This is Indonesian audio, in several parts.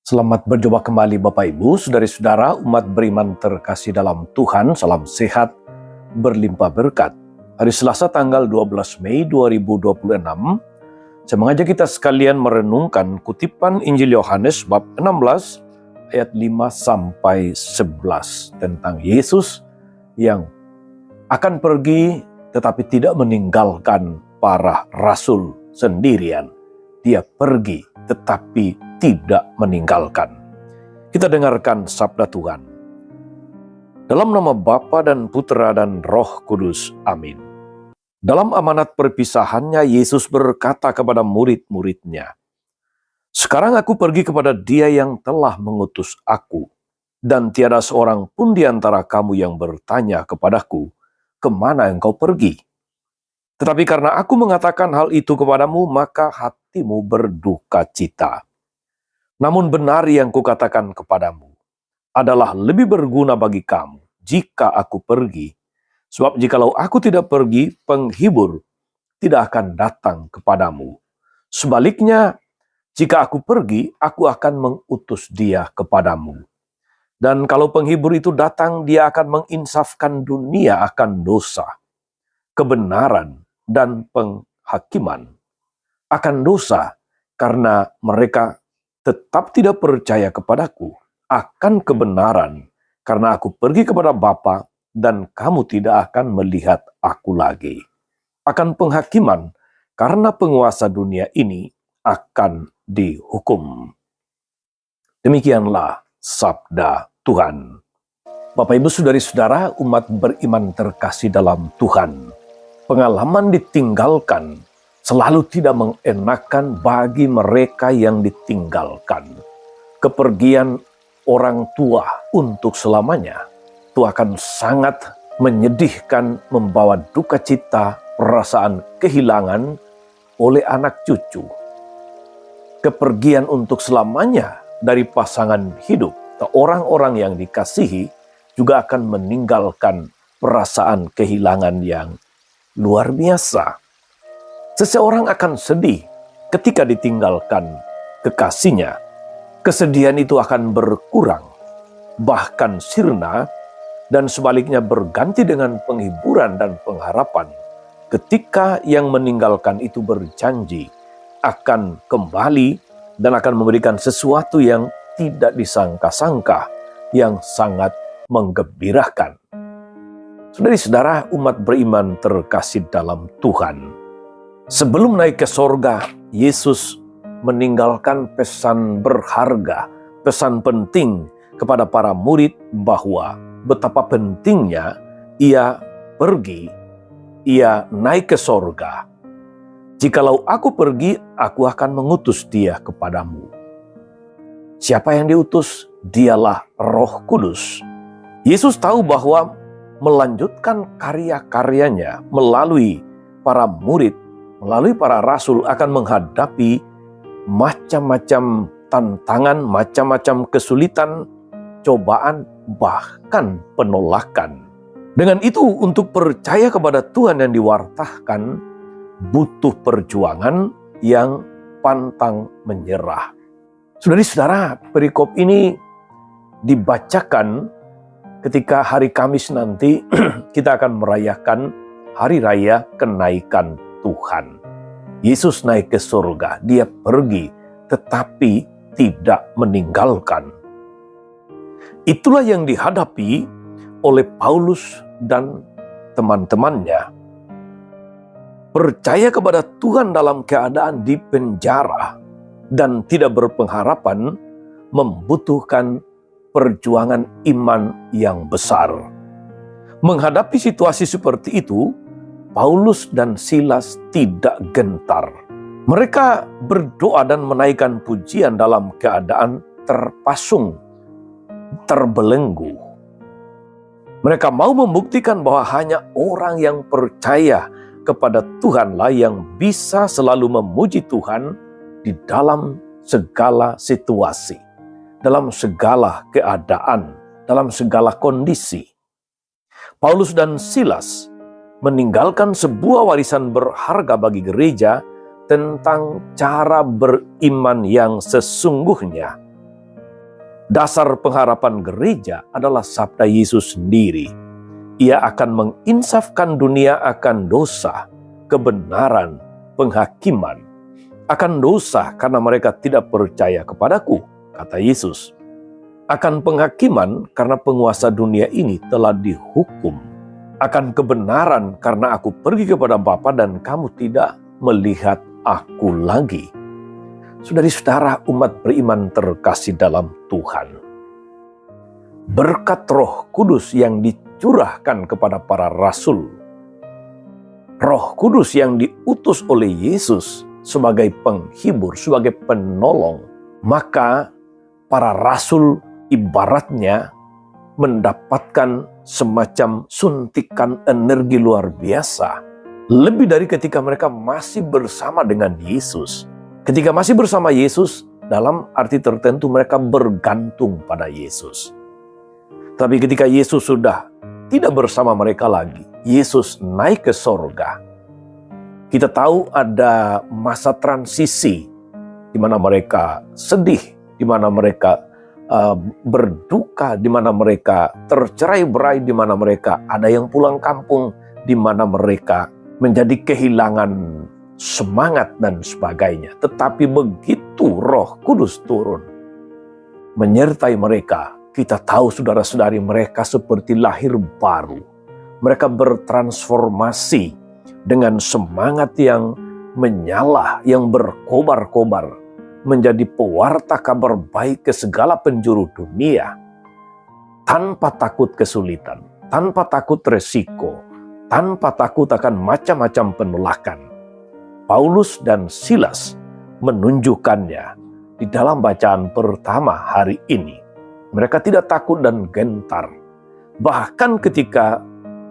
Selamat berjumpa kembali Bapak Ibu, saudara-saudara umat beriman terkasih dalam Tuhan. Salam sehat, berlimpah berkat. Hari Selasa tanggal 12 Mei 2026, saya mengajak kita sekalian merenungkan kutipan Injil Yohanes bab 16 ayat 5 sampai 11 tentang Yesus yang akan pergi tetapi tidak meninggalkan para rasul sendirian. Dia pergi tetapi tidak meninggalkan. Kita dengarkan sabda Tuhan. Dalam nama Bapa dan Putra dan Roh Kudus. Amin. Dalam amanat perpisahannya, Yesus berkata kepada murid-muridnya, "Sekarang aku pergi kepada Dia yang telah mengutus aku, dan tiada seorang pun di antara kamu yang bertanya kepadaku, kemana engkau pergi? Tetapi karena aku mengatakan hal itu kepadamu, maka hatimu berduka cita. Namun benar yang kukatakan kepadamu adalah lebih berguna bagi kamu jika aku pergi. Sebab jikalau aku tidak pergi, penghibur tidak akan datang kepadamu. Sebaliknya, jika aku pergi, aku akan mengutus dia kepadamu. Dan kalau penghibur itu datang, dia akan menginsafkan dunia akan dosa, kebenaran, dan penghakiman. Akan dosa, karena mereka tetap tidak percaya kepadaku, akan kebenaran, karena aku pergi kepada Bapa dan kamu tidak akan melihat aku lagi. Akan penghakiman, karena penguasa dunia ini akan dihukum." Demikianlah sabda Tuhan. Bapak Ibu saudari-saudara umat beriman terkasih dalam Tuhan, pengalaman ditinggalkan selalu tidak mengenakan bagi mereka yang ditinggalkan. Kepergian orang tua untuk selamanya itu akan sangat menyedihkan, membawa duka cita, perasaan kehilangan oleh anak cucu. Kepergian untuk selamanya dari pasangan hidup atau orang-orang yang dikasihi juga akan meninggalkan perasaan kehilangan yang luar biasa. Seseorang akan sedih ketika ditinggalkan kekasihnya. Kesedihan itu akan berkurang, bahkan sirna, dan sebaliknya berganti dengan penghiburan dan pengharapan ketika yang meninggalkan itu berjanji akan kembali dan akan memberikan sesuatu yang tidak disangka-sangka, yang sangat menggembirakan. Saudari-saudara umat beriman terkasih dalam Tuhan, sebelum naik ke sorga, Yesus meninggalkan pesan berharga, pesan penting kepada para murid bahwa betapa pentingnya ia pergi, ia naik ke sorga. "Jikalau aku pergi, aku akan mengutus dia kepadamu." Siapa yang diutus? Dialah Roh Kudus. Yesus tahu bahwa melanjutkan karya-karyanya melalui para murid, melalui para rasul akan menghadapi macam-macam tantangan, macam-macam kesulitan, cobaan, bahkan penolakan. Dengan itu, untuk percaya kepada Tuhan yang diwartakan, butuh perjuangan yang pantang menyerah. Saudari-saudara, perikop ini dibacakan ketika hari Kamis nanti kita akan merayakan Hari Raya Kenaikan Tuhan. Yesus naik ke surga, dia pergi tetapi tidak meninggalkan. Itulah yang dihadapi oleh Paulus dan teman-temannya. Percaya kepada Tuhan dalam keadaan di penjara dan tidak berpengharapan membutuhkan perjuangan iman yang besar. Menghadapi situasi seperti itu, Paulus dan Silas tidak gentar. Mereka berdoa dan menaikkan pujian dalam keadaan terpasung, terbelenggu. Mereka mau membuktikan bahwa hanya orang yang percaya kepada Tuhanlah yang bisa selalu memuji Tuhan di dalam segala situasi, dalam segala keadaan, dalam segala kondisi. Paulus dan Silas meninggalkan sebuah warisan berharga bagi gereja tentang cara beriman yang sesungguhnya. Dasar pengharapan gereja adalah sabda Yesus sendiri. Ia akan menginsafkan dunia akan dosa, kebenaran, penghakiman. Akan dosa karena mereka tidak percaya kepadaku, kata Yesus. Akan penghakiman karena penguasa dunia ini telah dihukum. Akan kebenaran karena aku pergi kepada Bapa dan kamu tidak melihat aku lagi. Saudara-saudara umat beriman terkasih dalam Tuhan. Berkat Roh Kudus yang dicurahkan kepada para rasul, Roh Kudus yang diutus oleh Yesus sebagai penghibur, sebagai penolong, maka para rasul ibaratnya mendapatkan semacam suntikan energi luar biasa. Lebih dari ketika mereka masih bersama dengan Yesus. Ketika masih bersama Yesus, dalam arti tertentu mereka bergantung pada Yesus. Tapi ketika Yesus sudah tidak bersama mereka lagi, Yesus naik ke sorga. Kita tahu ada masa transisi di mana mereka sedih, di mana mereka berduka, di mana mereka tercerai-berai, di mana mereka ada yang pulang kampung, di mana mereka menjadi kehilangan semangat dan sebagainya. Tetapi begitu Roh Kudus turun menyertai mereka, kita tahu saudara-saudari mereka seperti lahir baru. Mereka bertransformasi dengan semangat yang menyala, yang berkobar-kobar, menjadi pewarta kabar baik ke segala penjuru dunia, tanpa takut kesulitan, tanpa takut resiko, tanpa takut akan macam-macam penolakan. Paulus dan Silas menunjukkannya di dalam bacaan pertama hari ini. Mereka tidak takut dan gentar. Bahkan ketika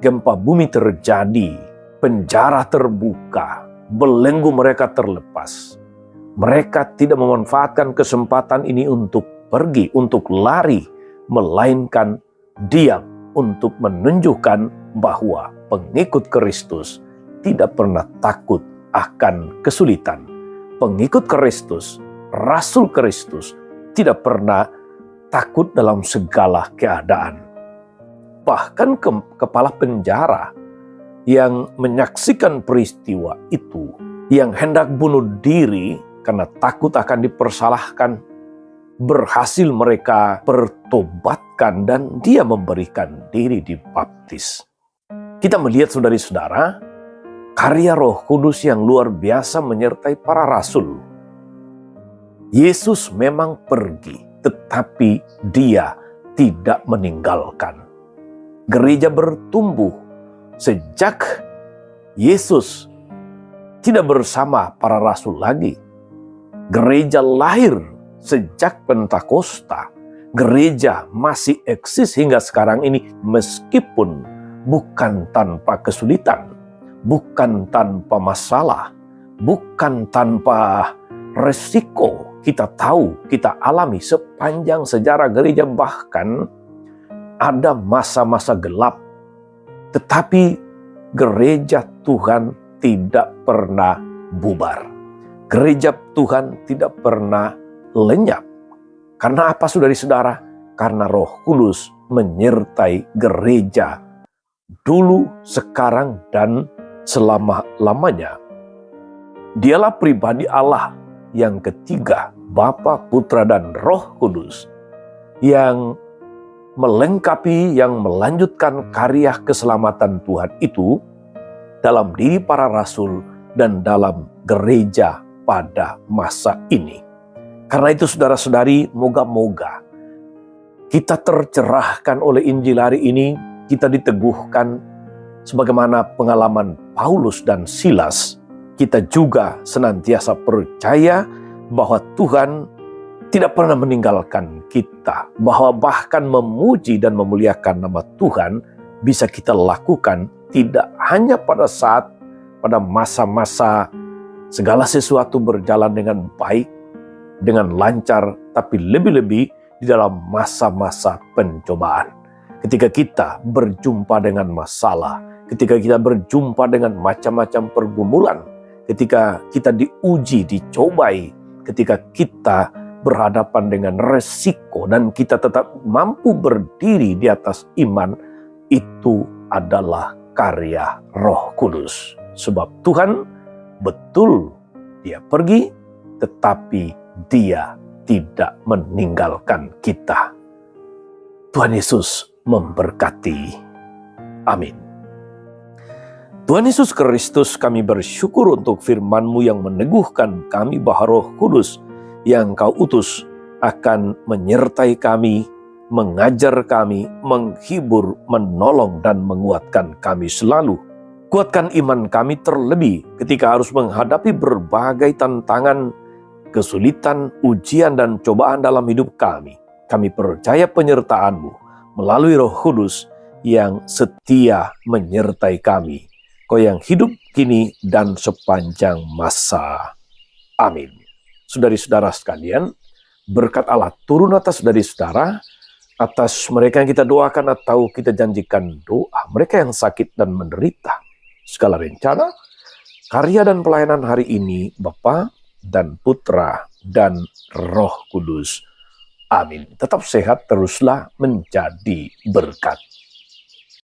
gempa bumi terjadi, penjara terbuka, belenggu mereka terlepas. Mereka tidak memanfaatkan kesempatan ini untuk pergi, untuk lari, melainkan diam untuk menunjukkan bahwa pengikut Kristus tidak pernah takut akan kesulitan. Pengikut Kristus, Rasul Kristus, tidak pernah takut dalam segala keadaan. Bahkan kepala penjara yang menyaksikan peristiwa itu, yang hendak bunuh diri karena takut akan dipersalahkan, berhasil mereka pertobatkan dan dia memberikan diri dibaptis. Kita melihat saudari-saudara, karya Roh Kudus yang luar biasa menyertai para rasul. Yesus memang pergi, tetapi dia tidak meninggalkan. Gereja bertumbuh sejak Yesus tidak bersama para rasul lagi. Gereja lahir sejak Pentakosta. Gereja masih eksis hingga sekarang ini meskipun bukan tanpa kesulitan, bukan tanpa masalah, bukan tanpa resiko. Kita tahu, kita alami sepanjang sejarah gereja, bahkan ada masa-masa gelap. Tetapi gereja Tuhan tidak pernah bubar. Gereja Tuhan tidak pernah lenyap. Karena apa saudari-saudara? Karena Roh Kudus menyertai gereja dulu, sekarang, dan selama-lamanya. Dialah pribadi Allah yang ketiga, Bapa, Putra, dan Roh Kudus, yang melengkapi, yang melanjutkan karya keselamatan Tuhan itu dalam diri para rasul dan dalam gereja pada masa ini. Karena itu saudara-saudari, moga-moga kita tercerahkan oleh Injil hari ini, kita diteguhkan sebagaimana pengalaman Paulus dan Silas. Kita juga senantiasa percaya bahwa Tuhan tidak pernah meninggalkan kita, bahwa bahkan memuji dan memuliakan nama Tuhan bisa kita lakukan tidak hanya pada saat, pada masa-masa segala sesuatu berjalan dengan baik, dengan lancar, tapi lebih-lebih di dalam masa-masa pencobaan. Ketika kita berjumpa dengan masalah, ketika kita berjumpa dengan macam-macam pergumulan, ketika kita diuji, dicobai, ketika kita berhadapan dengan resiko dan kita tetap mampu berdiri di atas iman, itu adalah karya Roh Kudus. Sebab Tuhan betul Dia pergi, tetapi Dia tidak meninggalkan kita. Tuhan Yesus memberkati. Amin. Tuhan Yesus Kristus, kami bersyukur untuk firman-Mu yang meneguhkan kami bahwa Roh Kudus yang Kau utus akan menyertai kami, mengajar kami, menghibur, menolong, dan menguatkan kami selalu. Kuatkan iman kami terlebih ketika harus menghadapi berbagai tantangan, kesulitan, ujian, dan cobaan dalam hidup kami. Kami percaya penyertaan-Mu melalui Roh Kudus yang setia menyertai kami. Kau yang hidup kini dan sepanjang masa. Amin. Saudari-saudara sekalian, berkat Allah turun atas dari saudara, atas mereka yang kita doakan atau kita janjikan doa, mereka yang sakit dan menderita. Segala rencana, karya dan pelayanan hari ini, Bapa dan Putra dan Roh Kudus. Amin. Tetap sehat, teruslah menjadi berkat.